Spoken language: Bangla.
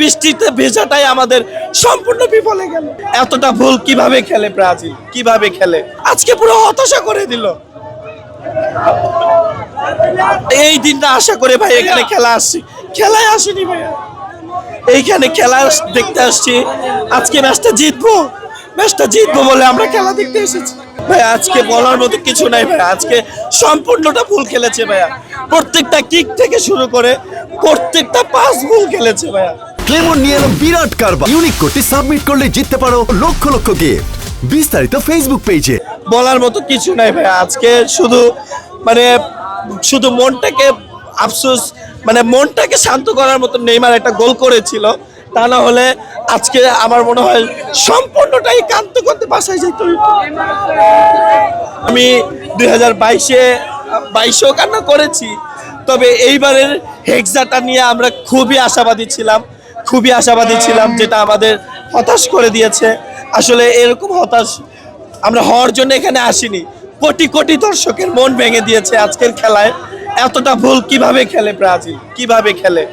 বৃষ্টিতে ভেজাটাই আমাদের সম্পূর্ণ বিফলে গেল। এতটা ভুল কিভাবে খেলে ব্রাজিল, কিভাবে খেলে, আজকে পুরো হতাশা করে দিল। এই দিনটা আশা করে ভাই এখানে খেলা আসছি, খেলায় আসেনি ভাইয়া, এইখানে খেলা দেখতে আসছি। আজকে ম্যাচটা জিতবো বলে আমরা খেলা দেখতে এসেছি ভাই। আজকে বলার মতো কিছু নাই ভাই, আজকে সম্পূর্ণটা ভুল খেলেছে ভাইয়া। প্রত্যেকটা কিক থেকে শুরু করে প্রত্যেকটা পাস ভুল খেলেছে ভাইয়া। ক্লেমন নিয়ে এলো বিরাট কারবার। ইউনিক কোডটি সাবমিট করলে জিততে পারো লক্ষ লক্ষ গিফট। বিস্তারিত ফেসবুক পেজে। বলার মতো কিছু নাই ভাইয়া, আজকে শুধু মনটাকে আফসোস, মনটাকে শান্ত করার মতো নেইমার একটা গোল করেছিল, তা না হলে আজকে আমার মনে হয় সম্পূর্ণটাই কাঁদতে কাঁদতে বাসায় যেত। আমি 2022-এও কান্না করেছি, তবে এইবারের হেক্সাটা নিয়ে আমরা খুবই আশাবাদী ছিলাম, যেটা আমাদের হতাশ করে দিয়েছে। আসলে এরকম হতাশ আমরা হওয়ার জন্য এখানে আসিনি, কোটি কোটি দর্শকের মন ভেঙে দিয়েছে আজকের খেলায়। এতটা ভুল কিভাবে খেলে ব্রাজিল, কিভাবে খেলে।